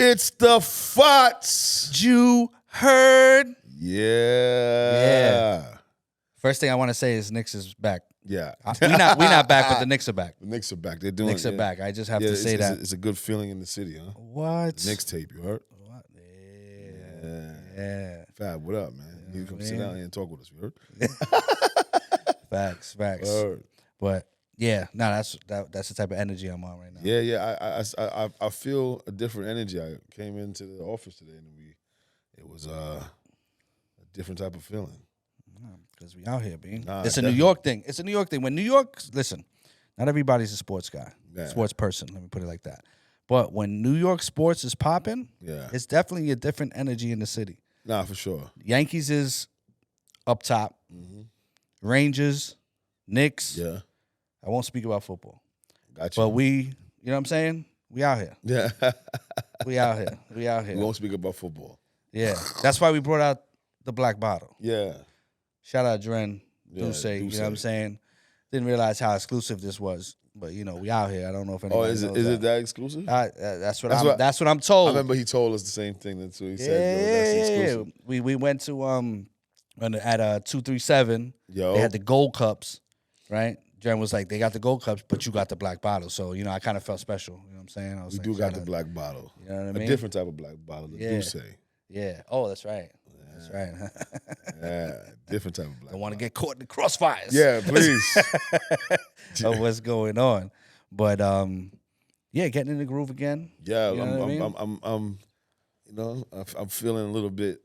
It's the FOTS. You heard? Yeah. First thing I want to say is Knicks is back. Yeah. we not back, but the Knicks are back. The Knicks are back. They're doing Knicks are back. I just have to say that. It's a good feeling in the city, huh? What? The Knicks tape, you heard? What? Yeah. Fab, what up, man? You come sit down here and talk with us, you heard? Facts. Word. But yeah, no, that's the type of energy I'm on right now. Yeah. I feel a different energy. I came into the office today and it was a different type of feeling. Because we out here, B. Nah, It's a New York thing. It's a New York thing. When New York, listen, not everybody's a sports guy, sports person. Let me put it like that. But when New York sports is popping, it's definitely a different energy in the city. Nah, for sure. Yankees is up top. Mm-hmm. Rangers, Knicks. Yeah. I won't speak about football. Gotcha. But you know what I'm saying? We out here. Yeah. We out here. We won't speak about football. Yeah. That's why we brought out the black bottle. Yeah. Shout out Dren, Duce, you know Duce. what I'm saying? Didn't realize how exclusive this was. But, we out here. I don't know if anybody knows is it that exclusive? That's what I'm told. I remember he told us the same thing. That's what he said. That's exclusive. We went to at 237. Yo. They had the gold cups, right? Dren was like, they got the gold cups, but you got the black bottle. So, I kind of felt special. You know what I'm saying? We do got the black bottle. You know what I mean? A different type of black bottle, the Duce. Yeah. Oh, that's right. That's right. Yeah, different type of black. Don't want to get caught in the crossfires. Yeah, please. Of what's going on, but getting in the groove again. Yeah, you know I'm feeling a little bit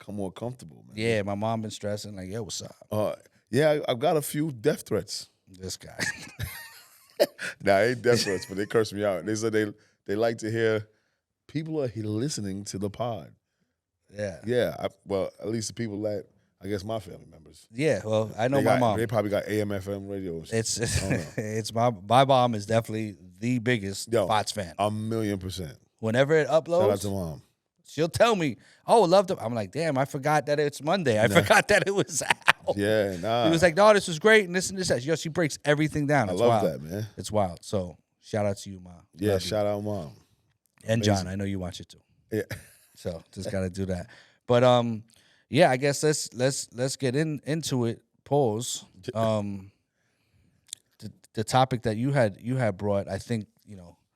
more comfortable, man. Yeah, my mom been stressing like, yo, what's up? Yeah, I've got a few death threats. This guy. Nah, ain't death threats, but they curse me out. They said they like to hear people are here listening to the pod. Yeah. Yeah. Well, at least the people that I guess my family members. Yeah. Well, I know my mom. They probably got AM/FM radios. It's my mom is definitely the biggest FOTS fan. 1,000,000%. Whenever it uploads, shout out to mom. She'll tell me, "Oh, love them." I'm like, "Damn, I forgot that it's Monday. I forgot that it was out." Yeah, nah. He was like, "No, this was great," and this and this. Yo, she breaks everything down. It's I love wild. that, man. It's wild. So shout out to you, mom. Yeah, shout out, mom. And John, I know you watch it too. Yeah. So just gotta do that. But yeah, I guess let's get into it. Pause. The topic that you had brought, I think,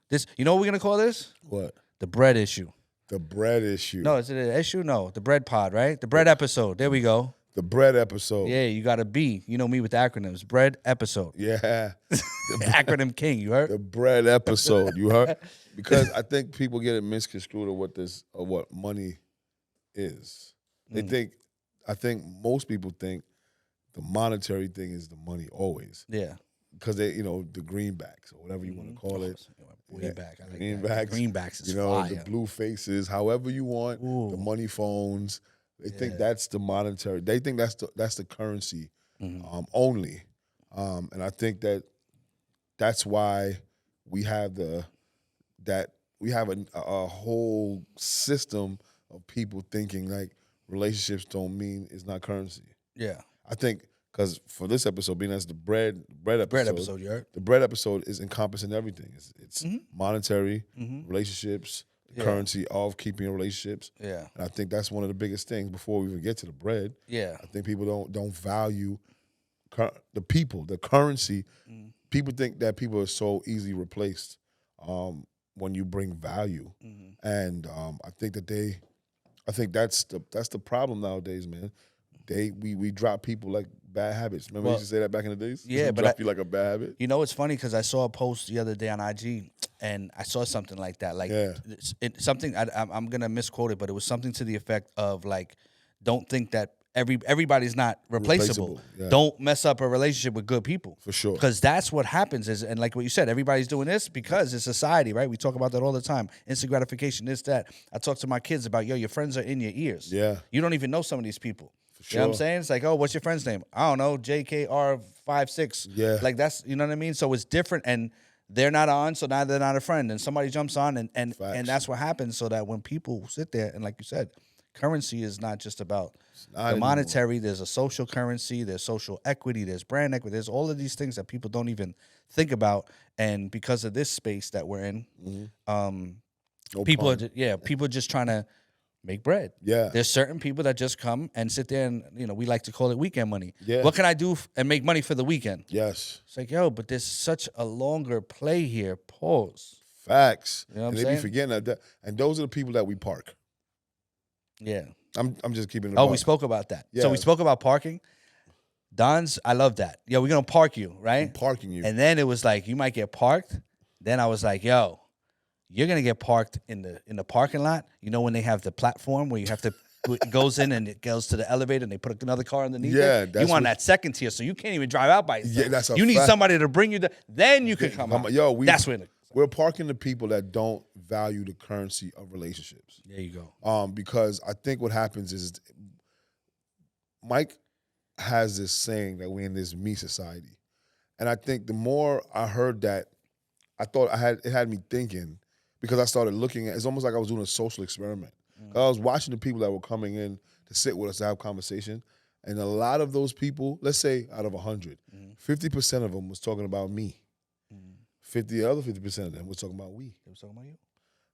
this. You know what we're gonna call this? What? The bread issue. The bread issue. No, is it an issue? No, the bread pod, right? The bread episode. There we go. The bread episode. Yeah, you got a B. You know me with the acronyms. Bread episode. Yeah. Acronym king. You heard? The bread episode. You heard? Because I think people get it misconstrued of what money is. I think most people think the monetary thing is the money always. Yeah. Because they, the greenbacks or whatever you want to call it. Greenback. I like greenbacks. Greenbacks is fire. The blue faces, however you want, the money phones. They think that's the monetary. They think that's the currency only. And I think that's why we have a whole system of people thinking like relationships don't mean it's not currency. Yeah. I think because for this episode, being as the bread episode, you heard? The bread episode is encompassing everything. It's monetary, relationships, the currency of keeping relationships. Yeah. And I think that's one of the biggest things before we even get to the bread. Yeah. I think people don't value the people, the currency. People think that people are so easily replaced when you bring value. And I think that's the problem nowadays, man. We drop people like bad habits. Remember you used to say that back in the days? Yeah, but drop you like a bad habit. It's funny because I saw a post the other day on IG and I saw something like that. Like something I'm gonna misquote it, but it was something to the effect of like, don't think that everybody's not replaceable. Yeah. Don't mess up a relationship with good people. For sure. Because that's what happens and like what you said, everybody's doing this because it's society, right? We talk about that all the time. Instant gratification, this, that. I talk to my kids about, your friends are in your ears. Yeah. You don't even know some of these people. Sure. You know what I'm saying? It's like, oh, what's your friend's name? I don't know, JKR56. Yeah. Like that's, you know what I mean? So it's different and they're not on, so now they're not a friend. And somebody jumps on and that's what happens so that when people sit there and like you said, currency is not just about the monetary. There's a social currency, there's social equity, there's brand equity. There's all of these things that people don't even think about. And because of this space that we're in, No People, pun. people are just trying to make bread. Yeah. There's certain people that just come and sit there and, we like to call it weekend money. Yeah. What can I do and make money for the weekend? Yes. It's like, yo, but there's such a longer play here. Pause. Facts. You know what I'm and saying? They be forgetting that. And those are the people that we park. Yeah. I'm just keeping it. Oh, we spoke about that. Yeah. So we spoke about parking. Don's, I love that. Yo, we're going to park you, right? I'm parking you. And then it was like, you might get parked. Then I was like, yo, you're going to get parked in the parking lot. You know when they have the platform where you have to, it goes in and it goes to the elevator and they put another car underneath it? You want that second tier, so you can't even drive out by yourself. Yeah, that's a You need fact. somebody to bring you there. Then you can come out. Yo, That's when we're parking the people that don't value the currency of relationships. There you go. Because I think what happens is Myq has this saying that we're in this me society. And I think the more I heard that, I thought it had me thinking, because I started looking at, it's almost like I was doing a social experiment. I was watching the people that were coming in to sit with us to have conversation. And a lot of those people, let's say out of 100, 50% of them was talking about me. The other 50% of them was talking about we. They was talking about you?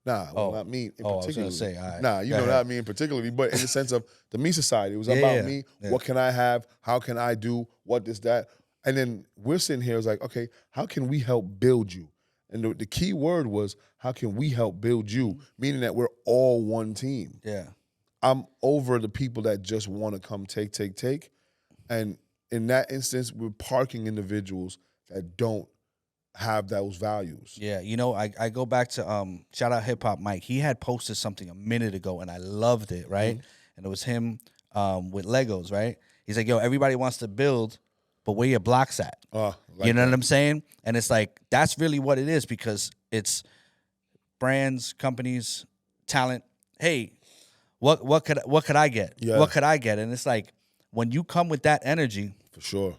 Nah, well, not me in particular. I was going to say, all right. Nah, you know not me in particularly, but in the sense of the me society. It was about me. Yeah. What can I have? How can I do? What, this, that? And then we're sitting here, it's like, okay, how can we help build you? And the key word was, how can we help build you? Meaning that we're all one team. Yeah. I'm over the people that just want to come take. And in that instance, we're parking individuals that don't have those values. Yeah, I go back to shout out Hip Hop Myq. He had posted something a minute ago and I loved it, right? And it was him with Legos, right? He's like, yo, everybody wants to build, but where your blocks at? You know what I'm saying? And it's like, that's really what it is, because it's brands, companies, talent. Hey, what could I get? Yeah. What could I get? And it's like, when you come with that energy, for sure,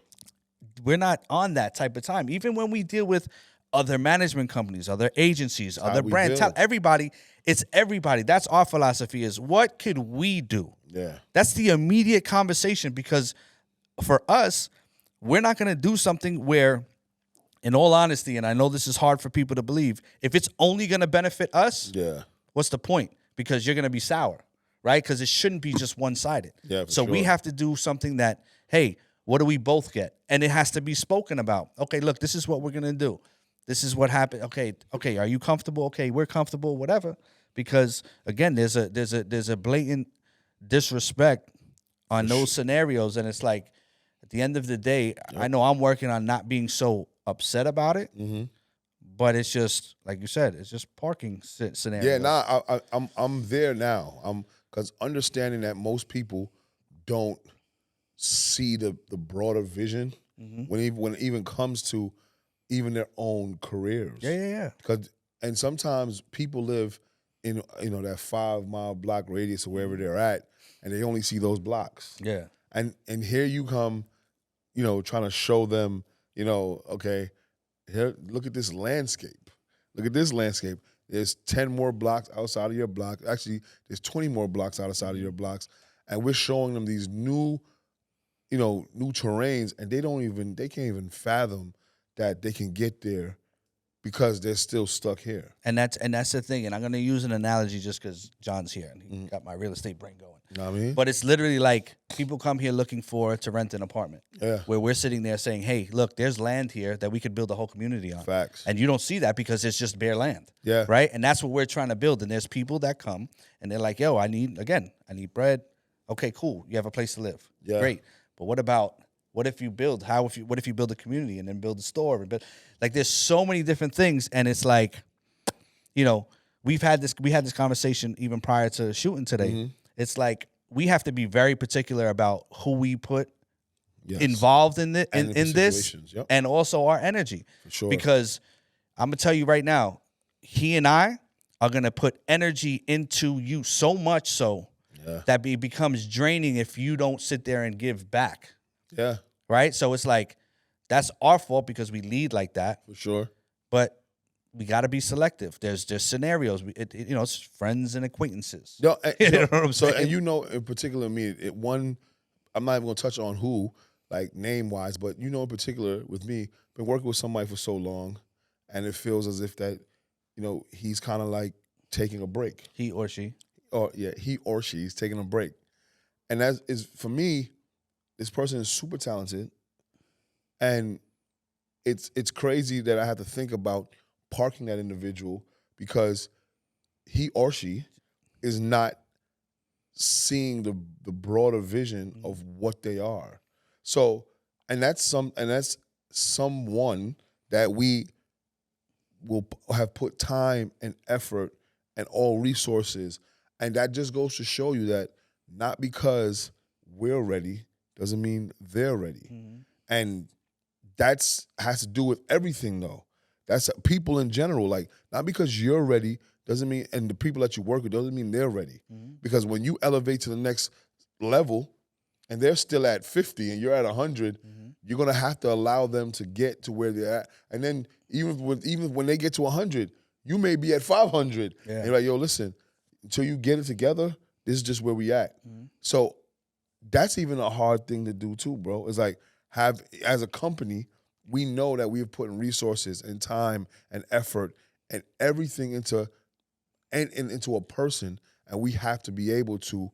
we're not on that type of time. Even when we deal with other management companies, other agencies, other brands, everybody, it's everybody. That's our philosophy, is what could we do? Yeah. That's the immediate conversation, because for us, we're not going to do something where, in all honesty, and I know this is hard for people to believe, if it's only going to benefit us, what's the point? Because you're going to be sour, right? Because it shouldn't be just one-sided. Yeah, so we have to do something that, hey, what do we both get? And it has to be spoken about. Okay, look, this is what we're going to do. This is what happened. Okay, are you comfortable? Okay, we're comfortable, whatever. Because, again, there's a blatant disrespect on those scenarios. And it's like, at the end of the day, I know I'm working on not being so upset about it. But it's just, like you said, it's just parking scenarios. Yeah, I'm there now. Because understanding that most people don't see the broader vision when it even comes to even their own careers. Yeah. And sometimes people live in that 5-mile block radius or wherever they're at, and they only see those blocks. Yeah. And here you come, trying to show them, okay, here, look at this landscape. Look at this landscape. There's 10 more blocks outside of your block. Actually, there's 20 more blocks outside of your blocks. And we're showing them these new terrains, and they can't even fathom that they can get there because they're still stuck here. And that's the thing. And I'm gonna use an analogy just because John's here and he got my real estate brain going. You know what I mean? But it's literally like people come here looking to rent an apartment. Yeah. Where we're sitting there saying, hey, look, there's land here that we could build a whole community on. Facts. And you don't see that because it's just bare land. Yeah. Right? And that's what we're trying to build. And there's people that come and they're like, yo, I need bread. Okay, cool. You have a place to live. Yeah. Great. But what if you build? What if you build a community and then build a store? Like, there's so many different things, and it's like, we had this conversation even prior to shooting today. It's like we have to be very particular about who we put involved in this, and also our energy. For sure. Because I'm gonna tell you right now, he and I are gonna put energy into you so much so that it becomes draining if you don't sit there and give back. Yeah. Right? So it's like, that's our fault because we lead like that. For sure. But we got to be selective. There's just scenarios. It's friends and acquaintances. No, you know what I'm saying? And in particular, me, I'm not even going to touch on who, like name-wise, but in particular with me, been working with somebody for so long, and it feels as if that, he's kind of like taking a break. He or she. Or he or she is taking a break. And that is, for me, this person is super talented. And it's crazy that I have to think about parking that individual because he or she is not seeing the broader vision of what they are. So, and that's someone that we will have put time and effort and all resources. And that just goes to show you that not because we're ready doesn't mean they're ready. And that's has to do with everything, though. That's people in general. Like, not because you're ready doesn't mean, and the people that you work with doesn't mean they're ready. Because when you elevate to the next level and they're still at 50 and you're at 100, you're going to have to allow them to get to where they're at. And then even when they get to 100, you may be at 500. Yeah. And you're like, yo, listen, until you get it together, this is just where we at. So that's even a hard thing to do too, bro. It's like, as a company, we know that we're putting resources and time and effort and everything into a person, and we have to be able to,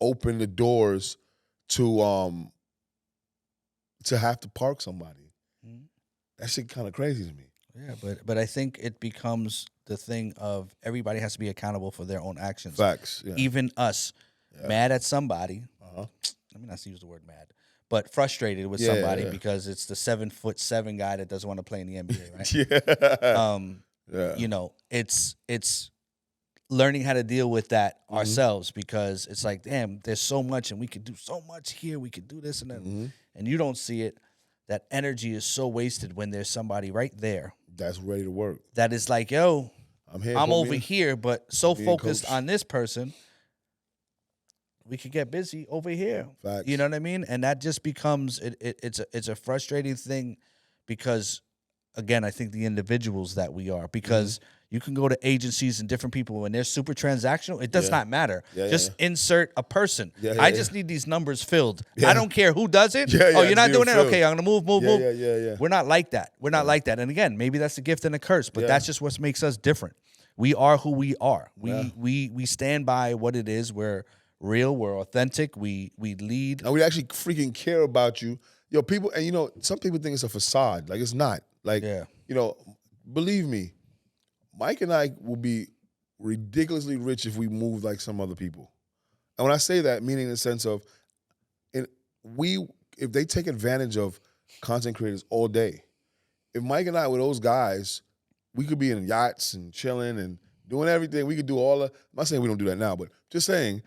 open the doors to have to park somebody. That shit kind of crazy to me. Yeah, but I think it becomes the thing of everybody has to be accountable for their own actions. Facts. Yeah. Even us, mad at somebody. Let me not use the word mad. But frustrated with somebody because it's the 7'7" guy that doesn't want to play in the NBA, right? It's learning how to deal with that ourselves because it's like, damn, there's so much and we could do so much here. We could do this and that, and you don't see it. That energy is so wasted when there's somebody right there that's ready to work. That is like, yo, I'm over here, but so focused on this person. We could get busy over here. Facts. You know what I mean? And that just becomes it's a frustrating thing because, again, I think the individuals that we are, because you can go to agencies and different people when they're super transactional. It does not matter. Just insert a person. I just need these numbers filled. I don't care who does it. You're not doing it? Okay, I'm going to move. Yeah. We're not like that. We're not like that. And again, maybe that's a gift and a curse, but that's just what makes us different. We are who we are. We stand by what it is. We're real, we're authentic, we lead. And we actually freaking care about you. Yo, people, and some people think it's a facade. Like, it's not. Like, believe me, Myq and I will be ridiculously rich if we moved like some other people. And when I say that, meaning in the sense of, if they take advantage of content creators all day, if Myq and I were those guys, we could be in yachts and chilling and doing everything. We could do I'm not saying we don't do that now, but just saying,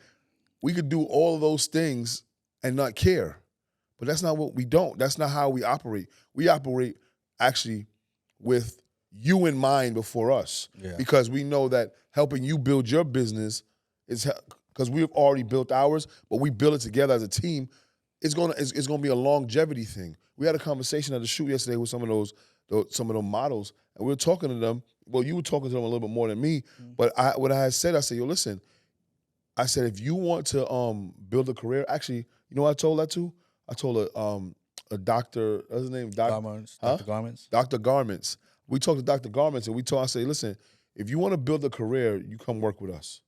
we could do all of those things and not care. But that's not what we don't. That's not how we operate. We operate actually with you in mind before us. Because we know that helping you build your business is because we've already built ours, but we build it together as a team. It's gonna be a longevity thing. We had a conversation at the shoot yesterday with some of those models, and we were talking to them. Well, you were talking to them a little bit more than me, but what I had said, I said, yo, listen, I said, if you want to build a career, actually, you know what I told that to? I told a doctor, what's his name? Dr. Garments. Dr. Garments. We talked to Dr. Garments, and I said, listen, if you want to build a career, you come work with us.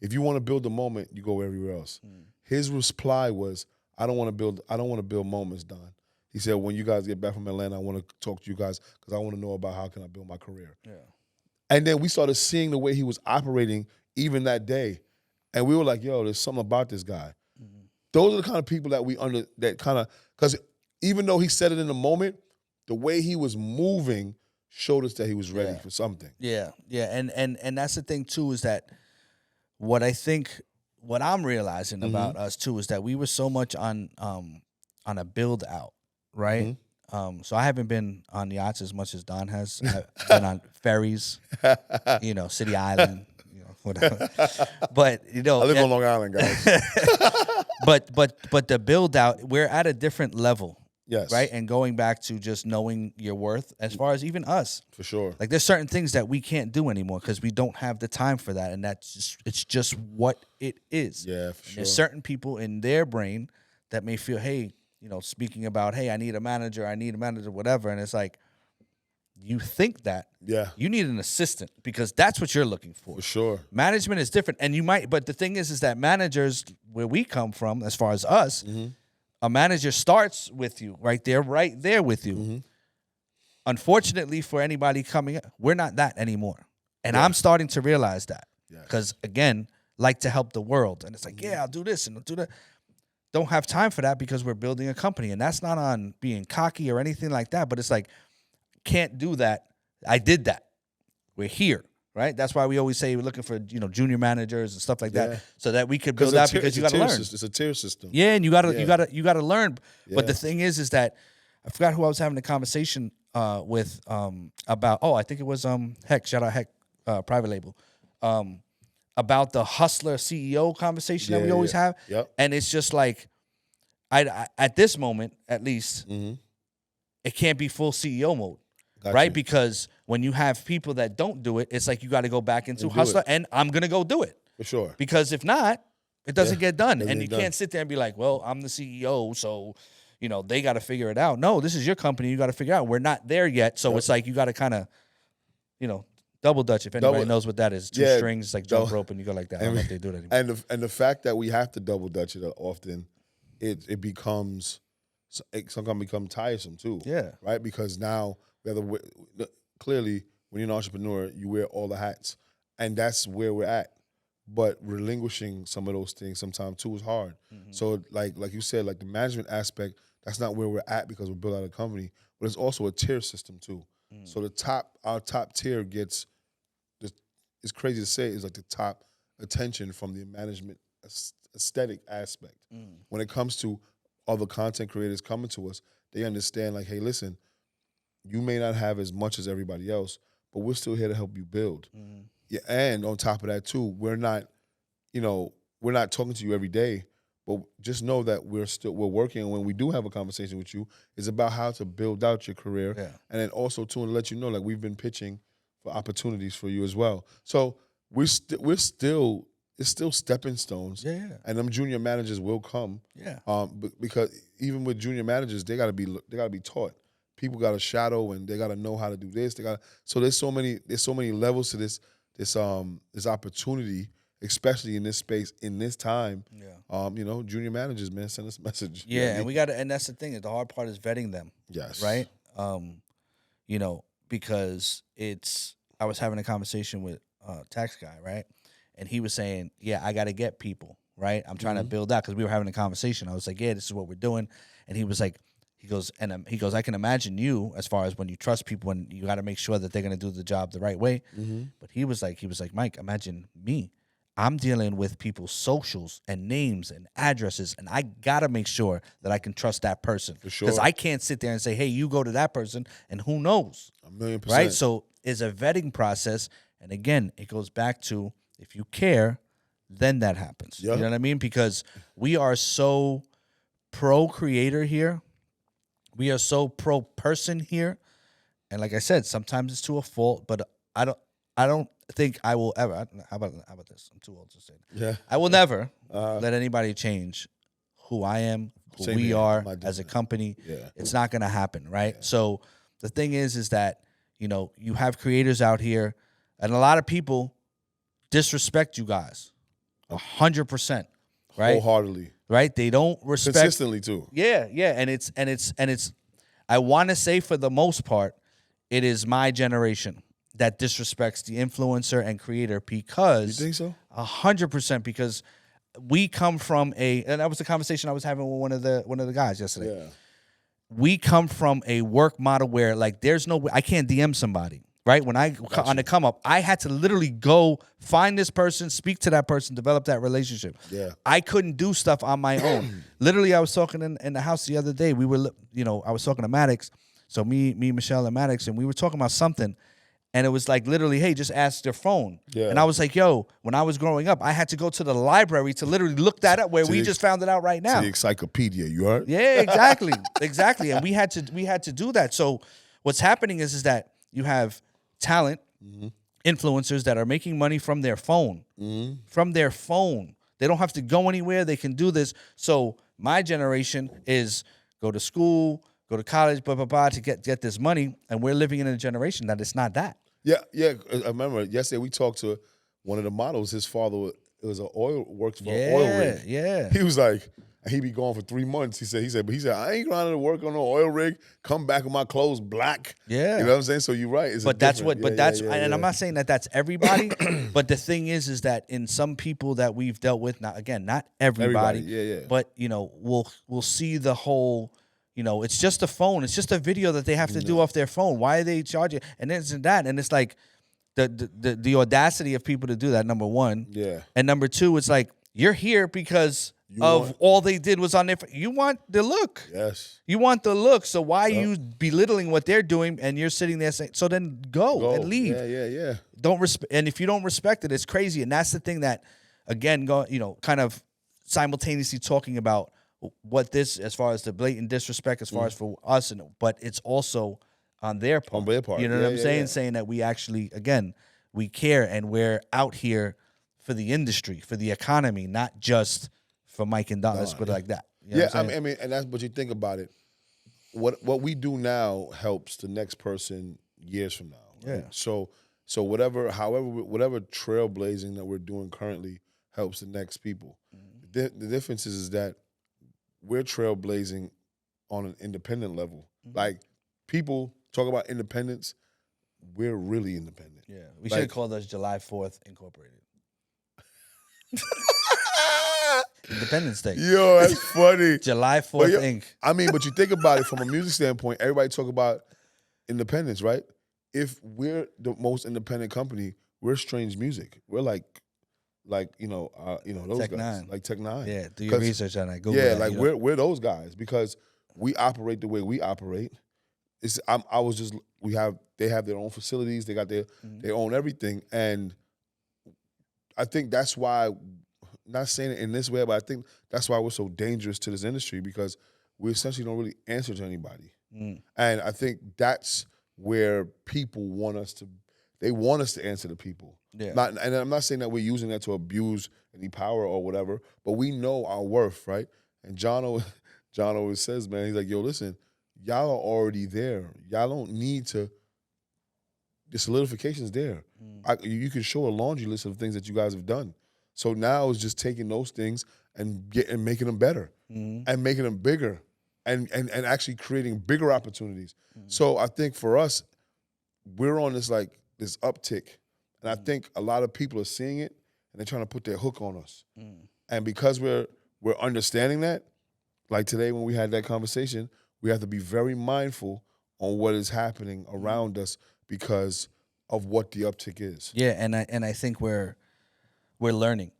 If you want to build a moment, you go everywhere else. His reply was, I don't want to build moments, Don. He said, when you guys get back from Atlanta, I want to talk to you guys because I want to know about how can I build my career. And then we started seeing the way he was operating even that day. And we were like, yo, there's something about this guy. Those are the kind of people that because even though he said it in the moment, the way he was moving showed us that he was ready for something. Yeah. And that's the thing too, is that what I'm realizing about us too is that we were so much on a build out, right? So I haven't been on yachts as much as Don has. I've been on ferries, City Island. Whatever. But I live on Long Island, guys. but the build out, we're at a different level. Yes. Right? And going back to just knowing your worth as far as even us. For sure. Like, there's certain things that we can't do anymore because we don't have the time for that. And it's just what it is. Yeah, for sure. There's certain people in their brain that may feel, hey, speaking about, hey, I need a manager, whatever. And it's like, you think that, you need an assistant because that's what you're looking for. For sure. Management is different. And you might, but the thing is that managers, where we come from, as far as us, a manager starts with you right there with you. Unfortunately, for anybody coming up, we're not that anymore. And I'm starting to realize that. Because, again, like to help the world. And it's like, I'll do this and I'll do that. Don't have time for that because we're building a company. And that's not on being cocky or anything like that. But it's like, can't do that. I did that. We're here, right? That's why we always say we're looking for, junior managers and stuff like that, so that we could build out because you got to learn. It's a tier system. Yeah, and you got to learn. Yeah. But the thing is that I forgot who I was having a conversation with about. Oh, I think it was Heck. Shout out Heck, private label. About the hustler CEO conversation that we always have. Yep. And it's just like, I at this moment, at least, it can't be full CEO mode, right? Because when you have people that don't do it, it's like you got to go back into hustler, and I'm going to go do it. For sure. Because if not, it doesn't get done. And you can't sit there and be like, well, I'm the CEO, so, they got to figure it out. No, this is your company. You got to figure it out. We're not there yet. So it's like you got to kind of, double dutch, if anybody knows what that is. Two strings, like jump rope, and you go like that. I don't know if they do that anymore. And the fact that we have to double dutch it often, it becomes, it sometimes becomes tiresome too. Yeah. Right? Because now, clearly, when you're an entrepreneur, you wear all the hats. And that's where we're at. But relinquishing some of those things sometimes too is hard. So like you said, like the management aspect, that's not where we're at because we're building out a company. But it's also a tier system too. So our top tier gets, it's crazy to say, is like the top attention from the management aesthetic aspect. When it comes to other content creators coming to us, they understand like, hey, listen, you may not have as much as everybody else, but we're still here to help you build. Yeah, and on top of that too, we're not talking to you every day, but just know that we're working. And when we do have a conversation with you, it's about how to build out your career, and then also to let you know, like we've been pitching for opportunities for you as well. So we're still stepping stones. And them junior managers will come. Because even with junior managers, they gotta be taught. People gotta shadow, and they gotta know how to do this. So there's so many levels to this opportunity, especially in this space, in this time. Junior managers, man, send us a message. And and that's the thing. The hard part is vetting them. Yes. Right? Because I was having a conversation with a tax guy, right? And he was saying, I got to get people, right? I'm trying to build out, because we were having a conversation. I was like, this is what we're doing. And he was like, he goes, I can imagine you, as far as when you trust people and you got to make sure that they're going to do the job the right way. But he was like, Myq, imagine me. I'm dealing with people's socials and names and addresses, and I got to make sure that I can trust that person. For sure. Because I can't sit there and say, hey, you go to that person, and who knows? 1,000,000%. Right? So it's a vetting process. And again, it goes back to, if you care, then that happens. You know what I mean? Because we are so pro-creator here. We are so pro-person here. And like I said, sometimes it's to a fault, but I don't think I will ever. How about this? I'm too old to say that. I will never let anybody change who I am, who we are as a company. It's not going to happen, right? So the thing is that, you have creators out here, and a lot of people disrespect you guys 100%, right? Wholeheartedly. Right? They don't respect consistently too. Yeah. And it's I want to say, for the most part, it is my generation that disrespects the influencer and creator, because you think so? 100%, because we come from and that was the conversation I was having with one of the guys yesterday. We come from a work model where, like, there's no way I can't DM somebody, right? When on the come up, I had to literally go find this person, speak to that person, develop that relationship. I couldn't do stuff on my own. Literally, I was talking in the house the other day. We were, I was talking to Maddox. So me, Michelle, and Maddox, and we were talking about something. And it was like, literally, hey, just ask their phone. And I was like, yo, when I was growing up, I had to go to the library to literally look that up, where we just found it out right now. The encyclopedia, you heard? Yeah, exactly. Exactly. And we had to do that. So what's happening is that you have talent, influencers that are making money from their phone. From their phone. They don't have to go anywhere. They can do this. So my generation is go to school, go to college, blah blah blah, to get this money, and we're living in a generation that it's not that. Yeah. I remember yesterday we talked to one of the models. His father was an works for an oil rig. Yeah. He was like, he'd be gone for 3 months. He said, I ain't going to work on no oil rig. Come back with my clothes black. Yeah. You know what I'm saying? So you're right. But that's what. But that's. And I'm not saying that that's everybody. But the thing is that in some people that we've dealt with, not everybody. Yeah. But we'll see the whole. It's just a phone. It's just a video that they have to do off their phone. Why are they charging? And this and that. And it's like the audacity of people to do that. Number one. Yeah. And number two, it's like you're here because all they did was on their. You want the look. Yes. You want the look. So why are you belittling what they're doing and you're sitting there saying? So then go and leave. Yeah. Don't respect. And if you don't respect it, it's crazy. And that's the thing that, again, kind of simultaneously talking about what this, as far as the blatant disrespect, as far as for us, but it's also on their part. On their part. You know what I'm saying? Yeah. Saying that we actually, again, we care and we're out here for the industry, for the economy, not just for Myq and Don. Let's put it like that. You know I mean, and that's what you think about it. What we do now helps the next person years from now. Right? Yeah. So whatever trailblazing that we're doing currently helps the next people. Mm-hmm. The difference is that we're trailblazing on an independent level. Mm-hmm. Like, people talk about independence, we're really independent. Yeah, we should have called us July 4th Incorporated. Independence Day. Yo, that's funny. July 4th Inc. I mean, but you think about it from a music standpoint, everybody talk about independence, right? If we're the most independent company, we're Strange Music. We're like those Tech guys, Nine. Like Tech Nine. Yeah, do your research on that. Google that, like we're those guys because we operate the way we operate. They have their own facilities, they got their own everything, and I think that's why. Not saying it in this way, but I think that's why we're so dangerous to this industry because we essentially don't really answer to anybody, and I think that's where people want us to. They want us to answer to people. Yeah. And I'm not saying that we're using that to abuse any power or whatever, but we know our worth, right? And John always says, man, he's like, yo, listen, y'all are already there. Y'all don't need to. The solidification's there. You can show a laundry list of things that you guys have done. So now it's just taking those things and making them better and making them bigger and actually creating bigger opportunities. So I think for us, we're on this uptick. And I think a lot of people are seeing it and they're trying to put their hook on us. And because we're understanding that, like today when we had that conversation, we have to be very mindful on what is happening around us because of what the uptick is. Yeah, and I think we're learning,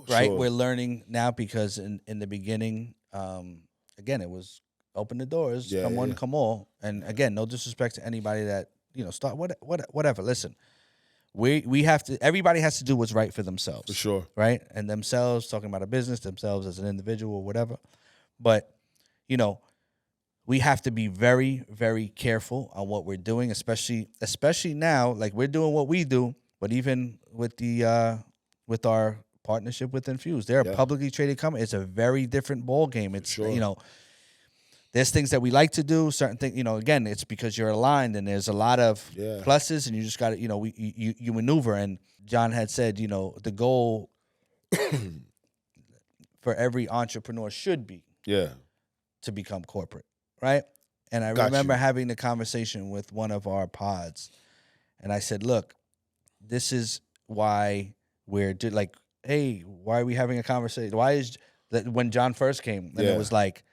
right? Sure. We're learning now because in the beginning, again, it was open the doors, come one, come all. And again, no disrespect to anybody that, start whatever. Listen, we have to, everybody has to do what's right for themselves. For sure. Right? And themselves, talking about a business, themselves as an individual or whatever. But, we have to be very, very careful on what we're doing, especially now, like we're doing what we do, but even with with our partnership with Infuse. They're a publicly traded company. It's a very different ball game. It's there's things that we like to do, certain things, again, it's because you're aligned and there's a lot of pluses and you just got to, you maneuver. And John had said, the goal for every entrepreneur should be to become corporate, right? And I remember having the conversation with one of our pods and I said, look, this is why we're like, hey, why are we having a conversation? Why is that when John first came and it was like,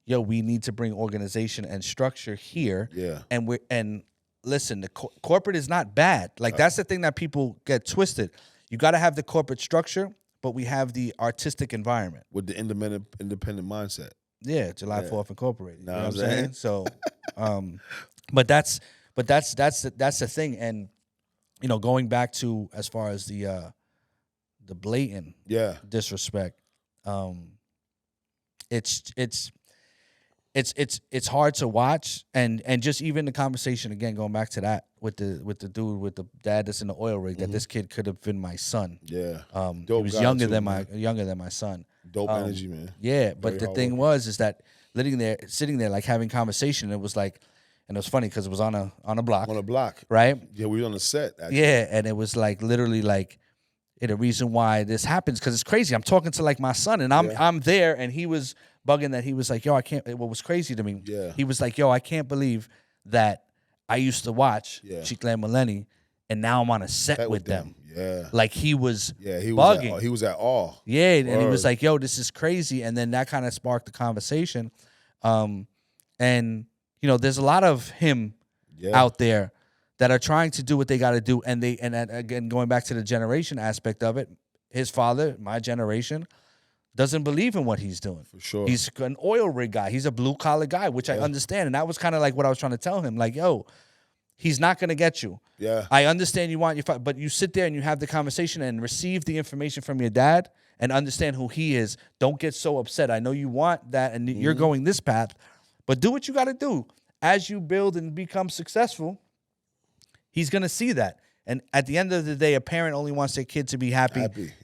yo, we need to bring organization and structure here. Yeah. And listen, the corporate is not bad. Like that's the thing that people get twisted. You got to have the corporate structure, but we have the artistic environment with the independent mindset. Yeah, July 4th Incorporated. You know what I'm saying? So, but that's the thing. And going back to as far as the blatant disrespect, it's hard to watch and just even the conversation again going back to that with the dude with the dad that's in the oil rig that this kid could have been my son. Yeah, he was younger than my son. Dope energy, man. Yeah, but the thing is that sitting there, like having conversation. It was like, and it was funny because it was on a block. On a block. Right? Yeah, we were on the set. Actually. Yeah, and it was like literally like, the reason why this happens, because it's crazy. I'm talking to like my son, and I'm there, and he was bugging that. He was like, yo, I can't. What was crazy to me? Yeah. He was like, yo, I can't believe that I used to watch Chicle and Millennium, and now I'm on a set with them. Yeah. Like he was he bugging. Was he was at awe. Yeah, and he was like, yo, this is crazy. And then that kind of sparked the conversation. And, there's a lot of him out there that are trying to do what they got to do. And again, going back to the generation aspect of it, his father, my generation, doesn't believe in what he's doing. For sure. He's an oil rig guy. He's a blue-collar guy, which I understand. And that was kind of like what I was trying to tell him. Like, yo, he's not going to get you. Yeah. I understand you want your father, but you sit there and you have the conversation and receive the information from your dad and understand who he is. Don't get so upset. I know you want that and you're going this path, but do what you got to do. As you build and become successful, he's going to see that. And at the end of the day, a parent only wants their kid to be happy.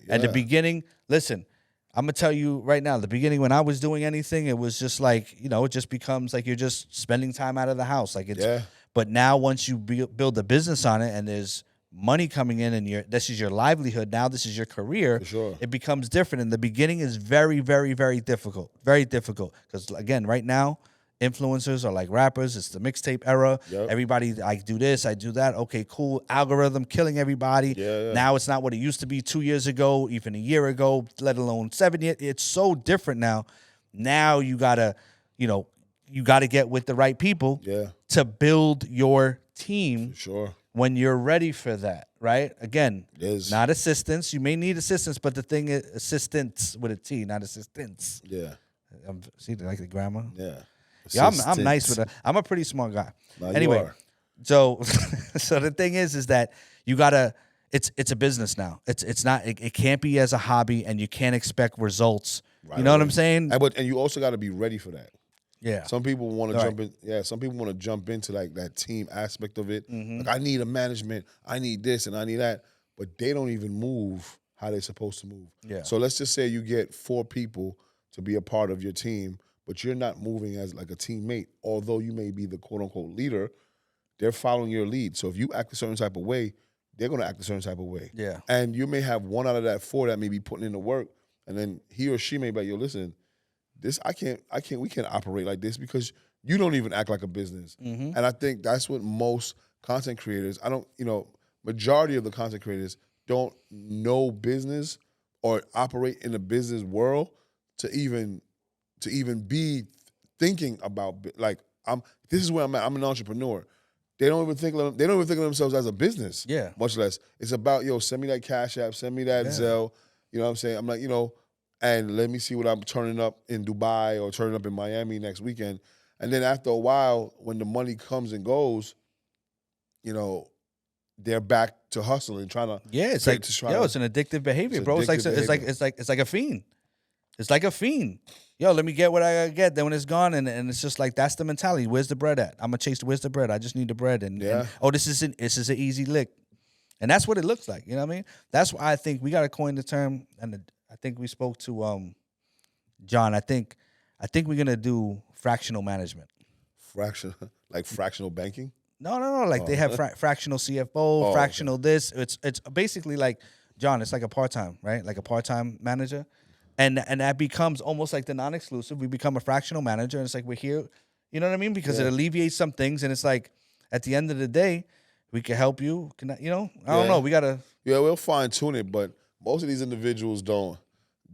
At the beginning, listen, I'm going to tell you right now, the beginning when I was doing anything, it was just like, it just becomes like you're just spending time out of the house. Like it's, but now once you build a business on it and there's money coming in and this is your livelihood, now this is your career, for sure. It becomes different. And the beginning is very, very, very difficult. Very difficult. Because again, right now, influencers are like rappers. It's the mixtape era. Yep. Everybody, I do this, I do that. Okay, cool. Algorithm killing everybody. Now it's not what it used to be 2 years ago, even a year ago, let alone 7 years. It's so different now. Now you gotta, you gotta get with the right people to build your team. For sure. When you're ready for that, right? Again, not assistance. You may need assistance, but the thing is assistance with a T, not assistance. Yeah. See, like the grammar? Yeah. Yeah, I'm nice with it. I'm a pretty smart guy. No, anyway, so the thing is that you gotta. It's a business now. It's not. It can't be as a hobby, and you can't expect results. Right, you know what I'm saying? And you also got to be ready for that. Yeah. Some people want to jump in. Yeah. Some people want to jump into like that team aspect of it. Like I need a management. I need this and I need that, but they don't even move how they're supposed to move. Yeah. So let's just say you get 4 people to be a part of your team, but you're not moving as like a teammate. Although you may be the quote unquote leader, they're following your lead. So if you act a certain type of way, they're going to act a certain type of way. Yeah. And you may have one out of that 4 that may be putting in the work, and then he or she may be like, yo, listen, we can't operate like this because you don't even act like a business. And I think that's what most content creators, majority of the content creators don't know business or operate in the business world to even be thinking about, like, this is where I'm at. I'm an entrepreneur. They don't even think of themselves as a business. Yeah. Much less. It's about, send me that Cash App, send me that Zelle. You know what I'm saying? I'm like, and let me see what I'm turning up in Dubai or turning up in Miami next weekend. And then after a while, when the money comes and goes, they're back to hustling, trying to it's like it's an addictive behavior, bro. It's like a fiend. It's like a fiend. Let me get what I gotta get. Then when it's gone, and it's just like that's the mentality. Where's the bread at? I'm gonna chase. Where's the bread? I just need the bread. And this is an easy lick, and that's what it looks like. You know what I mean? That's why I think we gotta coin the term. And I think we spoke to John. I think we're gonna do fractional management. Fractional banking? No. Like they have fractional CFO, fractional this. It's basically like John. It's like a part-time, right? Like a part-time manager. And that becomes almost like the non-exclusive. We become a fractional manager, and it's like we're here. You know what I mean? Because it alleviates some things, and it's like at the end of the day, we can help you. I don't know. We gotta. Yeah, we'll fine tune it, but most of these individuals don't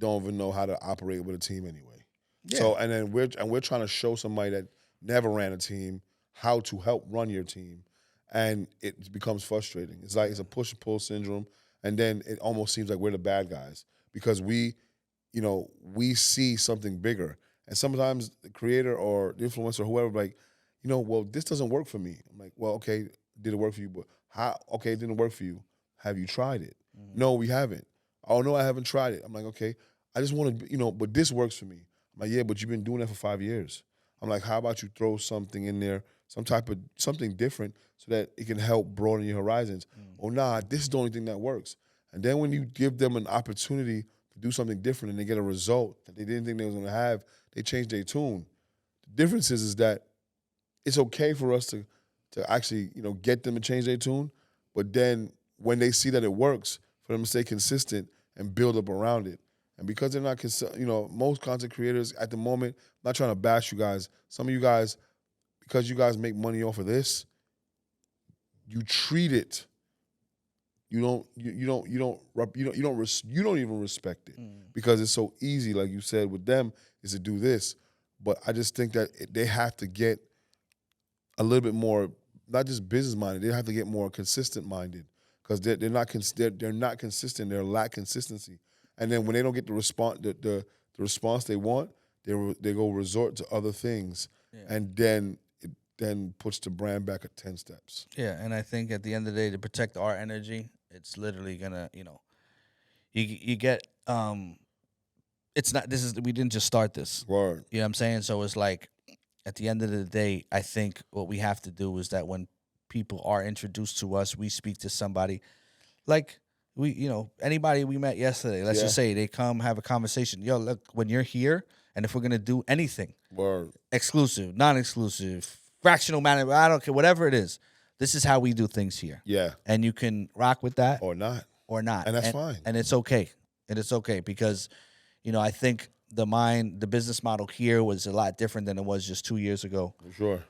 even know how to operate with a team anyway. Yeah. So and we're trying to show somebody that never ran a team how to help run your team, and it becomes frustrating. It's like it's a push and pull syndrome, and then it almost seems like we're the bad guys because we see something bigger. And sometimes the creator or the influencer or whoever, like, well, this doesn't work for me. I'm like, well, okay, did it work for you? But how? Okay, it didn't work for you. Have you tried it? No, we haven't. Oh, no, I haven't tried it. I'm like, okay, I just want to, but this works for me. I'm like, yeah, but you've been doing that for 5 years. I'm like, how about you throw something in there, something different so that it can help broaden your horizons? Oh, nah, this is the only thing that works. And then when you give them an opportunity do something different and they get a result that they didn't think they was going to have, they change their tune. The difference is that it's okay for us to actually, get them to change their tune, but then when they see that it works, for them to stay consistent and build up around it. And because they're not, most content creators at the moment, I'm not trying to bash you guys. Some of you guys, because you guys make money off of this, you treat it. You don't even respect it because it's so easy. Like you said with them, is to do this. But I just think that they have to get a little bit more, not just business minded. They have to get more consistent minded because they're not consistent. They lack consistency. And then when they don't get the response they want, they go resort to other things, and then it then puts the brand back at 10 steps. Yeah, and I think at the end of the day, to protect our energy, it's literally gonna, you get it's not. We didn't just start this. Word. You know what I'm saying? So it's like, at the end of the day, I think what we have to do is that when people are introduced to us, we speak to somebody like anybody we met yesterday. Let's just say they come have a conversation. Yo, look, when you're here, and if we're gonna do anything, Word. Exclusive, non-exclusive, fractional manner, I don't care, whatever it is. This is how we do things here. Yeah. And you can rock with that or not. And that's fine. And it's okay. And it's okay because, I think the business model here was a lot different than it was just 2 years ago. For sure.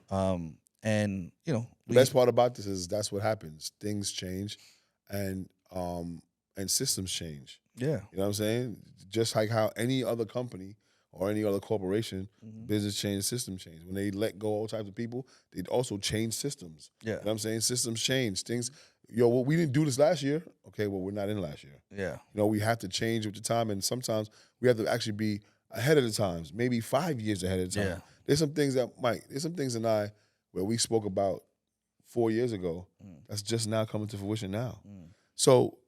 And the best part about this is that's what happens. Things change and systems change. Yeah. You know what I'm saying? Just like how any other company or any other corporation, business change, system change. When they let go all types of people, they also change systems. Yeah. You know what I'm saying? Systems change. Things, well, we didn't do this last year. Okay, well, we're not in last year. Yeah. We have to change with the time, and sometimes we have to actually be ahead of the times, maybe 5 years ahead of the time. Yeah. There's some things that where we spoke about 4 years ago, that's just now coming to fruition now. So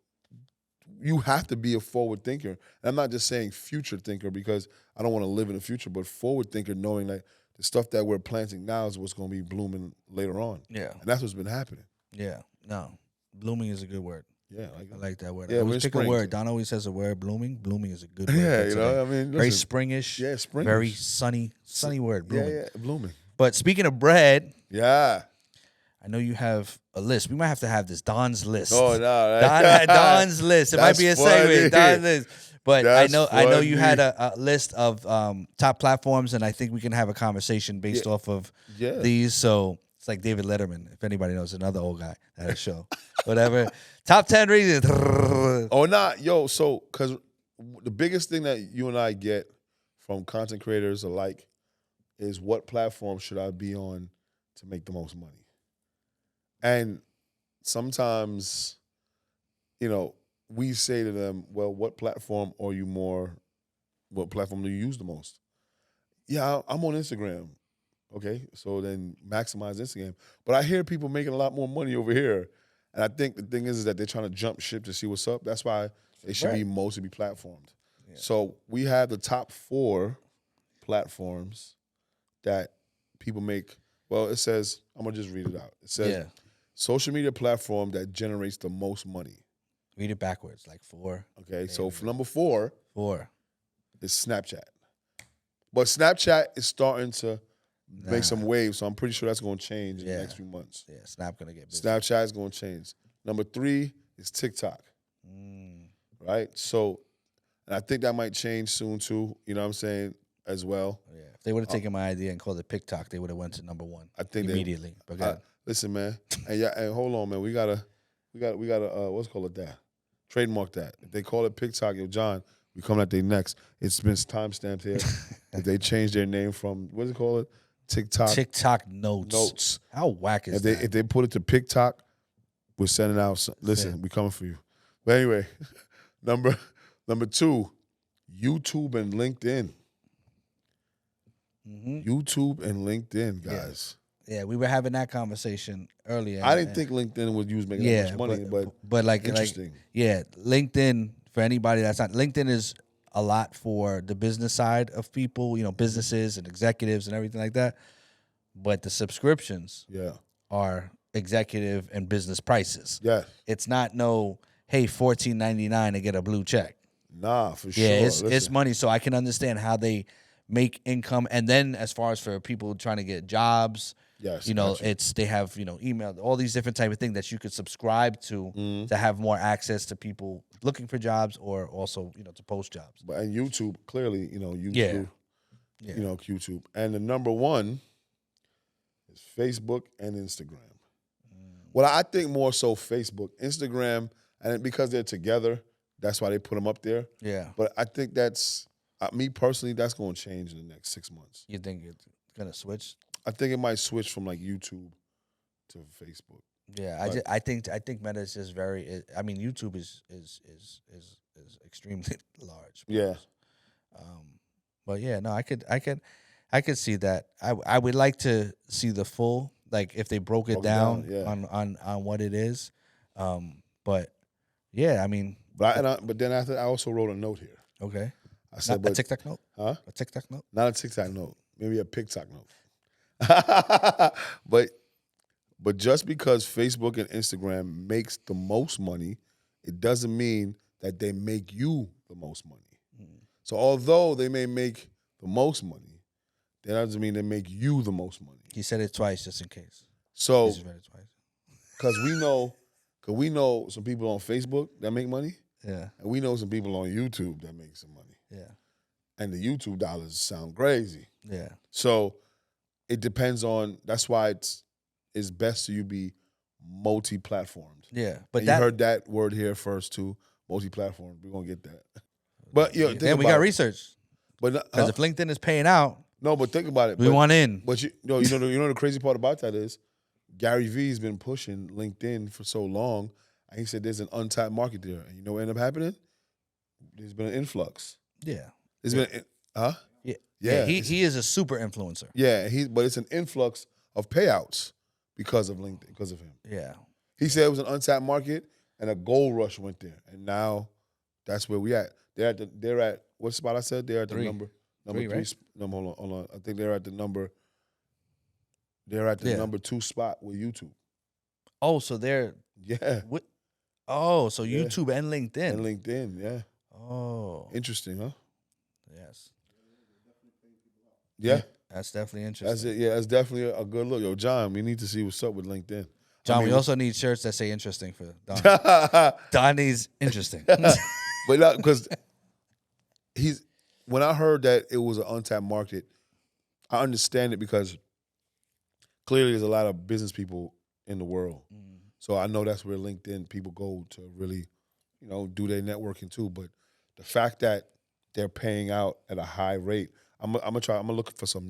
you have to be a forward thinker. And I'm not just saying future thinker because I don't want to live in the future, but forward thinker knowing that the stuff that we're planting now is what's going to be blooming later on. Yeah. And that's what's been happening. Yeah. No. Blooming is a good word. Yeah. I like that word. Yeah, I always pick a word. Too. Don always says a word, blooming. Blooming is a good word. Yeah, very springish. Yeah, springish. Very sunny word, blooming. Yeah, blooming. But speaking of bread, yeah, I know you have a list. We might have to have this Don's list. Oh no, Don's list. It might be a segue. Don's list. But I know you had a list of top platforms, and I think we can have a conversation based off of these. So it's like David Letterman, if anybody knows, another old guy that had a show. Whatever. Top 10 reasons. Oh, nah, yo. So, because the biggest thing that you and I get from content creators alike is what platform should I be on to make the most money? And sometimes, we say to them, well, what platform do you use the most? Yeah, I'm on Instagram. Okay, so then maximize Instagram. But I hear people making a lot more money over here. And I think the thing is that they're trying to jump ship to see what's up. That's why they should be mostly platformed. Yeah. So we have the top 4 platforms that people make. Well, it says, I'm going to just read it out. It says, social media platform that generates the most money. Read it backwards, like 4. Okay, so for number 4 is Snapchat. But Snapchat is starting to make some waves, so I'm pretty sure that's going to change in the next few months. Yeah, Snap going to get busy. Snapchat is going to change. Number 3 is TikTok. Right? So, and I think that might change soon too, you know what I'm saying, as well. Yeah. If they would have taken my idea and called it TikTok, they would have went to number 1. I think immediately. Listen, man. And hold on, man. We gotta what's called that? Trademark that. If they call it TikTok, yo, John, we coming at their next. It's been timestamped here. If they change their name from what is it called? TikTok notes. How whack is that? If they put it to TikTok, we're sending out. Listen, we coming for you. But anyway, number 2, YouTube and LinkedIn. YouTube and LinkedIn, guys. Yeah, we were having that conversation earlier. I didn't think LinkedIn was making that much money, but like interesting. LinkedIn, for anybody that's not, LinkedIn is a lot for the business side of people, businesses and executives and everything like that. But the subscriptions are executive and business prices. Yeah. It's not hey, $14.99 to get a blue check. Nah, for sure. Yeah, it's money. So I can understand how they make income. And then as far as for people trying to get jobs, yes, they have email, all these different type of things that you could subscribe to have more access to people looking for jobs, or also to post jobs. But and YouTube, clearly, YouTube, Yeah. YouTube, and the number one is Facebook and Instagram. Well, I think more so Facebook, Instagram, and because they're together, that's why they put them up there. Yeah. But I think that's me personally. That's going to change in the next 6 months. You think it's gonna switch? I think it might switch from like YouTube to Facebook. Yeah, I think Meta is just very. I mean, YouTube is extremely large. Yeah. But yeah, no, I could see that. I would like to see the full, like if they broke it down on what it is. But yeah, I mean, but then after I also wrote a note here. Okay. I said, a TikTok note? Huh? A TikTok note? Not a TikTok note. Maybe a TikTok note. But just because Facebook and Instagram makes the most money, it doesn't mean that they make you the most money. So although they may make the most money, that doesn't mean they make you the most money. He said it twice just in case. So, He's read it twice. Because we know some people on Facebook that make money. Yeah. And we know some people on YouTube that make some money. Yeah. And the YouTube dollars sound crazy. Yeah. So it depends on, that's why it's best to you be multi-platformed. Yeah. But you heard that word here first too, multi-platform. We're going to get that. But we got research. But because if LinkedIn is paying out, no, but think about it. We want in. But you know the crazy part about that is Gary Vee's been pushing LinkedIn for so long, and he said there's an untapped market there. And you know what ended up happening? There's been an influx. Yeah. There's been Yeah. Yeah. He is a super influencer. Yeah, but it's an influx of payouts because of LinkedIn, because of him. Yeah. He said it was an untapped market, and a gold rush went there, and now that's where we at. They're at what spot I said? They're at the number three. Right? No, hold on. I think they're at the number. They're at the number 2 spot with YouTube. Oh, so they're so YouTube and LinkedIn. And LinkedIn, yeah. Oh, interesting, huh? Yes. Yeah, that's definitely interesting. That's it. Yeah, that's definitely a good look. Yo, John, we need to see what's up with LinkedIn. John, we also need shirts that say interesting for Don. Don needs interesting. But because when I heard that it was an untapped market, I understand it because clearly there's a lot of business people in the world. So I know that's where LinkedIn people go to really, do their networking too. But the fact that they're paying out at a high rate, I'm gonna look for some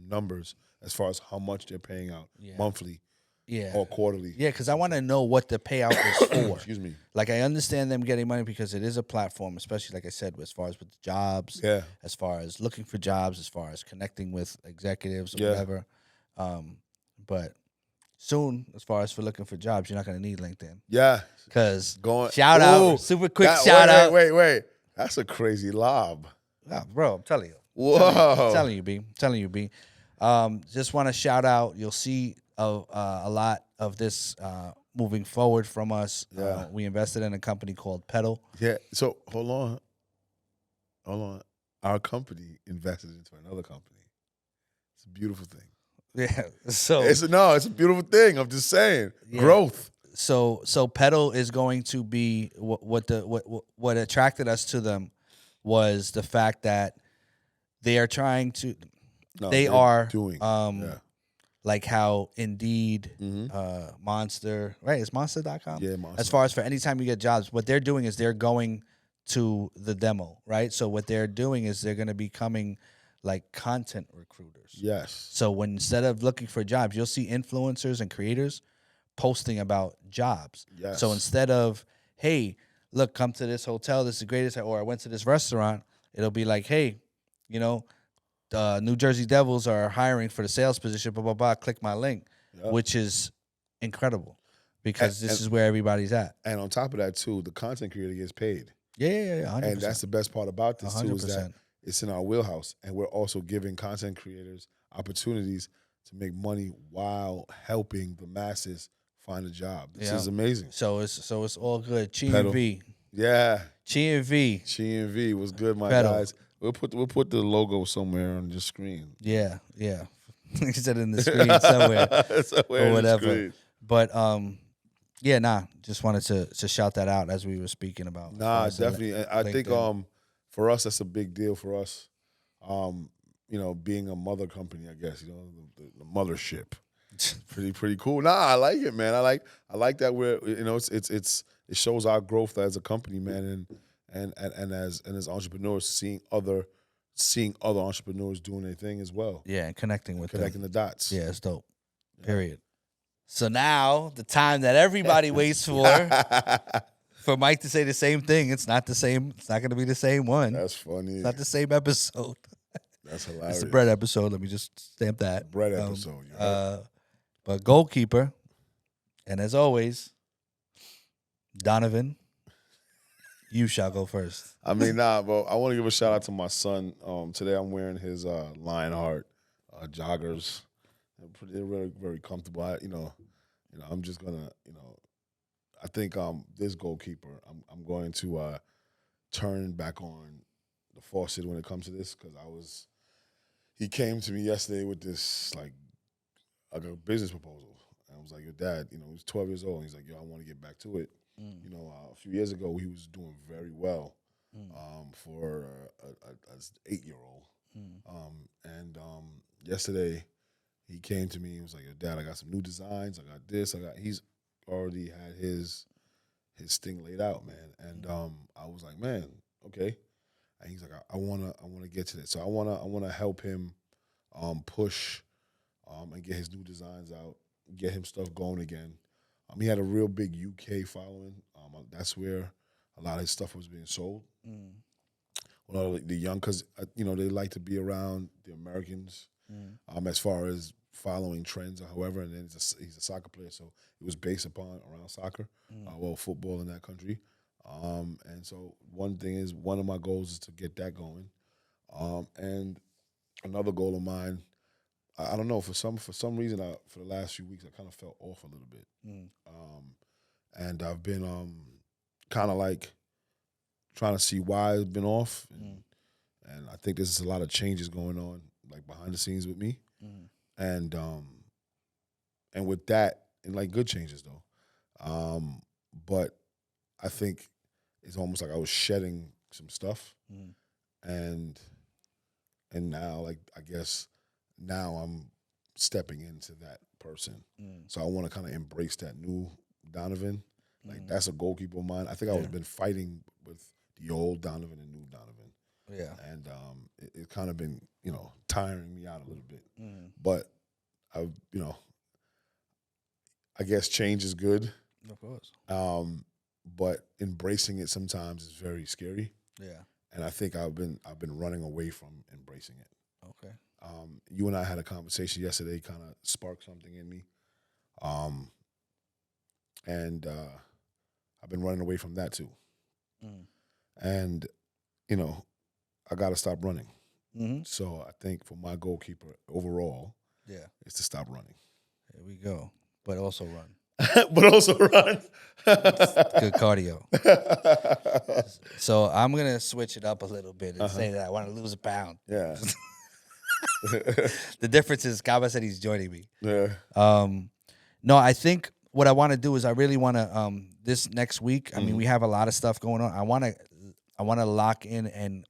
numbers as far as how much they're paying out monthly. Yeah. Or quarterly. Yeah, because I want to know what the payout is for. Excuse me. Like, I understand them getting money because it is a platform, especially, like I said, as far as with the jobs, as far as looking for jobs, as far as connecting with executives or whatever. But soon, as far as for looking for jobs, you're not going to need LinkedIn. Yeah. Because shout out, super quick shout out. Wait. That's a crazy lob. Oh, bro, I'm telling you. Whoa. I'm telling you, B. Just want to shout out. You'll see a lot of this moving forward from us. Yeah. We invested in a company called Pedal. Yeah. So hold on. Our company invested into another company. It's a beautiful thing. Yeah. So it's a beautiful thing. I'm just saying growth. So Pedal is going to be what attracted us to them was the fact that they are trying to. They are doing. Like how Indeed, Monster, right? It's Monster.com? Yeah, Monster. As far as for anytime you get jobs, what they're doing is they're going to the demo, right? So what they're doing is they're going to be becoming like content recruiters. Yes. So when instead of looking for jobs, you'll see influencers and creators posting about jobs. Yes. So instead of, hey, look, come to this hotel, this is the greatest, or I went to this restaurant, it'll be like, hey, New Jersey Devils are hiring for the sales position, blah, blah, blah. Click my link, which is incredible because this is where everybody's at. And on top of that, too, the content creator gets paid. Yeah, 100%. And that's the best part about this, 100%. Too, is that it's in our wheelhouse. And we're also giving content creators opportunities to make money while helping the masses find a job. This is amazing. So it's all good. Chi and V. Yeah. Chi and V. Chi and V was good, my guys. We'll put the logo somewhere on the screen. Yeah. He said in the screen somewhere or whatever. But just wanted to shout that out as we were speaking about. Nah, definitely. I think for us that's a big deal for us. Being a mother company, I guess, the mothership. pretty cool. Nah, I like it, man. I like that we're it shows our growth as a company, man, and as entrepreneurs, seeing other entrepreneurs doing their thing as well. Yeah, and connecting the dots. Yeah, it's dope. Period. So now the time that everybody waits for Myq to say the same thing. It's not the same. It's not going to be the same one. That's funny. It's not the same episode. That's hilarious. It's a bread episode. Let me just stamp that. Bread episode. But goalkeeper, and as always, Donovan, you shall go first. I mean, but I want to give a shout out to my son. Today I'm wearing his Lionheart joggers. They're very, very comfortable. I'm just gonna, I think this goalkeeper, I'm going to turn back on the faucet when it comes to this, because he came to me yesterday with this like a business proposal. And I was like, your dad, he was 12 years old. And he's like, yo, I want to get back to it. A few years ago, he was doing very well for an 8-year-old. And yesterday, he came to me and was like, yo, Dad, I got some new designs. I got this. He's already had his thing laid out, man. And I was like, man, okay. And he's like, I wanna get to that. So I wanna help him push and get his new designs out, get him stuff going again. He had a real big UK following. That's where a lot of his stuff was being sold. Well, the young, because they like to be around the Americans as far as following trends or however. And then he's a soccer player, so it was based around soccer, football in that country. And so one of my goals is to get that going. And another goal of mine, I don't know, for some reason, for the last few weeks, I kind of felt off a little bit. And I've been kind of like trying to see why I've been off. And I think there's a lot of changes going on, like behind the scenes with me. And with that, and like good changes though. But I think it's almost like I was shedding some stuff. And now, like, I guess now I'm stepping into that person. So I want to kind of embrace that new Donovan. Like, that's a goalkeeper of mine. I think I was been fighting with the old Donovan and new Donovan. Yeah. And it kind of been, tiring me out a little bit. But I guess change is good. Of course. But embracing it sometimes is very scary. Yeah. And I think I've been running away from embracing it. Okay. You and I had a conversation yesterday, kind of sparked something in me. And I've been running away from that too. And, I got to stop running. So I think for my goalkeeper overall, is to stop running. Here we go. But also run. But also run. Good cardio. So I'm going to switch it up a little bit and say that I want to lose a pound. Yeah. The difference is CABA said he's joining me. Yeah. No, I think what I want to do is I really want to this next week. I mean, we have a lot of stuff going on. I want to lock in and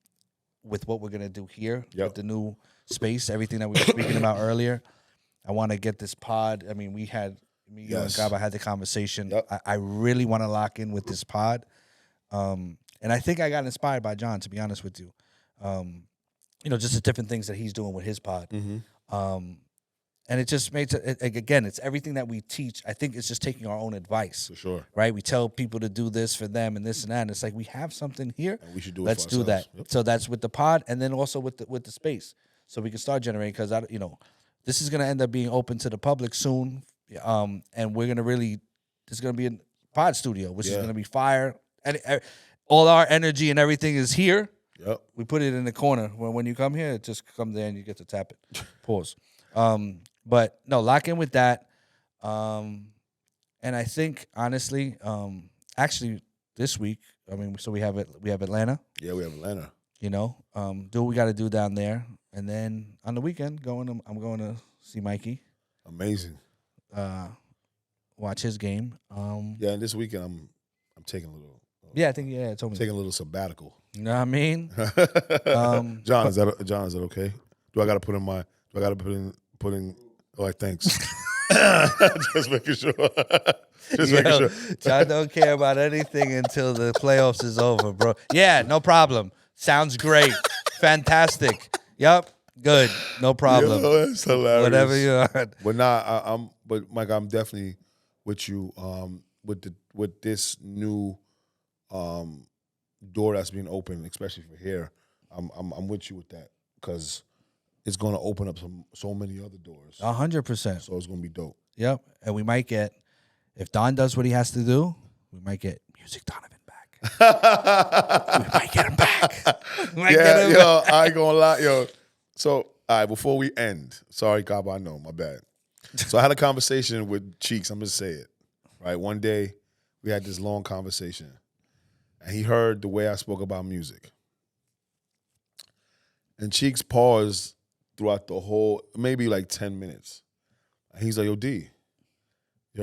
with what we're gonna do here with the new space, everything that we were speaking about earlier. I want to get this pod. I mean, you and CABA had the conversation. I really want to lock in with this pod, and I think I got inspired by John, to be honest with you. Just the different things that he's doing with his pod. And it just makes it, again, it's everything that we teach. I think it's just taking our own advice. For sure. Right? We tell people to do this for them and this and that. And it's like, we have something here. And we should do it. Let's do that. Yep. So that's with the pod and then also with the space. So we can start generating, because this is going to end up being open to the public soon. And we're going to there's going to be a pod studio, which is going to be fire. And all our energy and everything is here. Yep. We put it in the corner. When you come here, just come there and you get to tap it. Pause. But no, lock in with that. And I think honestly, actually this week, I mean, so we have Atlanta. Yeah, we have Atlanta. do what we got to do down there, and then on the weekend, I'm going to see Mikey. Amazing. Watch his game. Yeah, and this weekend I'm taking a little. Yeah, I think it told me taking a little sabbatical. You know what I mean? John, is that okay? Do I got to put in my? Do I got to put in? Oh, thanks. Just making sure. Making sure. John don't care about anything until the playoffs is over, bro. Yeah, no problem. Sounds great. Fantastic. Yep. Good. No problem. Yo, that's hilarious. Whatever you are. But but Mike, I'm definitely with you. With this new door that's being opened, especially for here. I'm with you with that because it's going to open up so many other doors. 100%. So it's going to be dope. Yep. And we might get, if Don does what he has to do, we might get Music Donovan back. We might get him back. I ain't gonna lie, yo. So, all right, before we end, sorry, Cabo, I know, my bad. So I had a conversation with Cheeks. I'm gonna say it, right? One day, we had this long conversation, and he heard the way I spoke about music. And Cheeks paused throughout the whole, maybe like 10 minutes. And he's like, yo, D, he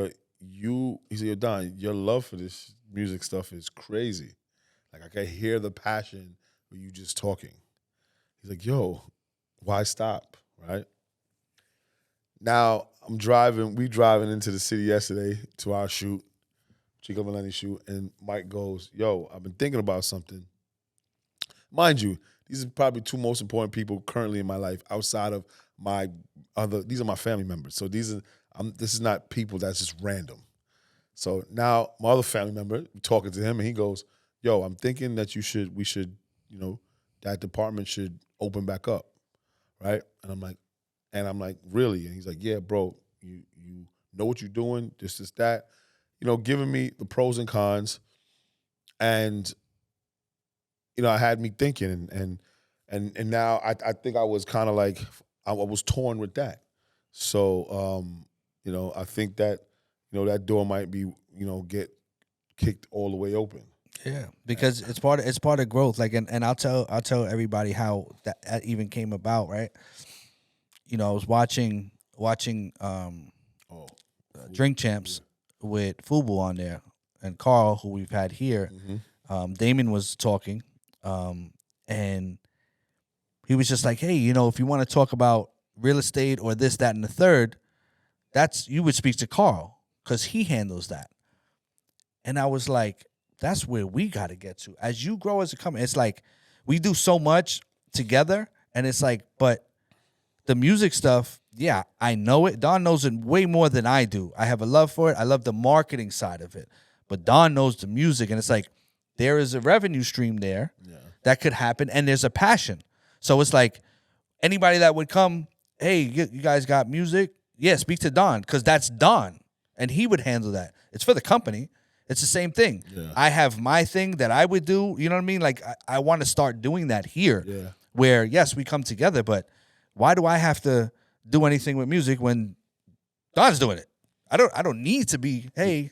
said, yo, Don, your love for this music stuff is crazy. Like, I can hear the passion of you just talking. He's like, yo, why stop, right? Now, we driving into the city yesterday to our shoot, Chico Valenti shoot, and Mike goes, yo, I've been thinking about something. Mind you, these are probably two most important people currently in my life outside of these are my family members. So this is not people that's just random. So now my other family member, talking to him, and he goes, yo, I'm thinking that we should, that department should open back up, right? And I'm like, really? And he's like, yeah, bro, you know what you're doing, this, that, giving me the pros and cons. And, it had me thinking, and now I think I was kind of like, I was torn with that. So, I think that, that door might be, get kicked all the way open. Yeah, because it's part of growth. Like, and I'll tell everybody how that even came about. Right. I was watching Drink Champs with Fubu on there, and Carl, who we've had here. Mm-hmm. Damon was talking, and he was just like, hey, if you want to talk about real estate or this, that, and the third, you would speak to Carl because he handles that. And I was like, that's where we got to get to. As you grow as a company, it's like we do so much together, and it's like, but the music stuff, yeah, I know it. Don knows it way more than I do. I have a love for it. I love the marketing side of it. But Don knows the music, and it's like there is a revenue stream there that could happen, and there's a passion. So it's like anybody that would come, hey, you guys got music? Yeah, speak to Don because that's Don, and he would handle that. It's for the company. It's the same thing. Yeah. I have my thing that I would do. You know what I mean? Like I want to start doing that here where, yes, we come together, but why do I have to do anything with music when Don's doing it? I don't need to be, hey,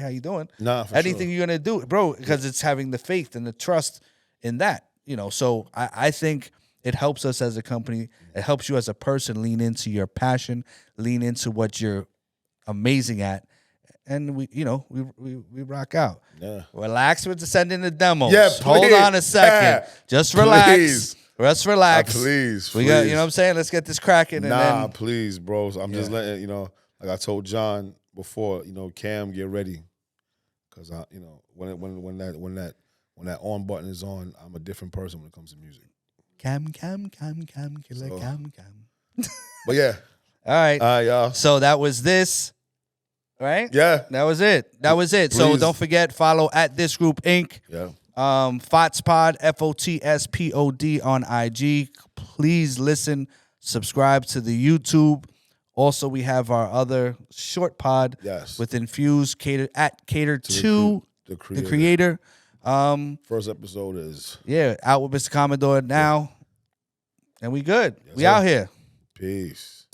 how you doing? Nah, for anything sure. You're going to do, bro, because it's having the faith and the trust in that, So I think it helps us as a company. It helps you as a person lean into your passion, lean into what you're amazing at. And we rock out. Yeah. Relax with sending the demos. Yeah, please. Hold on a second. Just relax. Please. Just relax. Please. We got, what I'm saying? Let's get this cracking. Nah, please, bros. I'm just letting, like I told John before, Cam, get ready. Cause when that on button is on, I'm a different person when it comes to music. Cam, killer, so. Cam. But yeah. All right. Y'all. So that was this. Right? Yeah. That was it. Please. So don't forget, follow at This Group Inc. Yeah. FOTSPod, FOTSPOD on IG. Please listen, subscribe to the YouTube. Also, we have our other short pod with Infuse, cater to the creator. First episode is out with Mr. Commodore now. And we good. Yes, we sir. out here. Peace.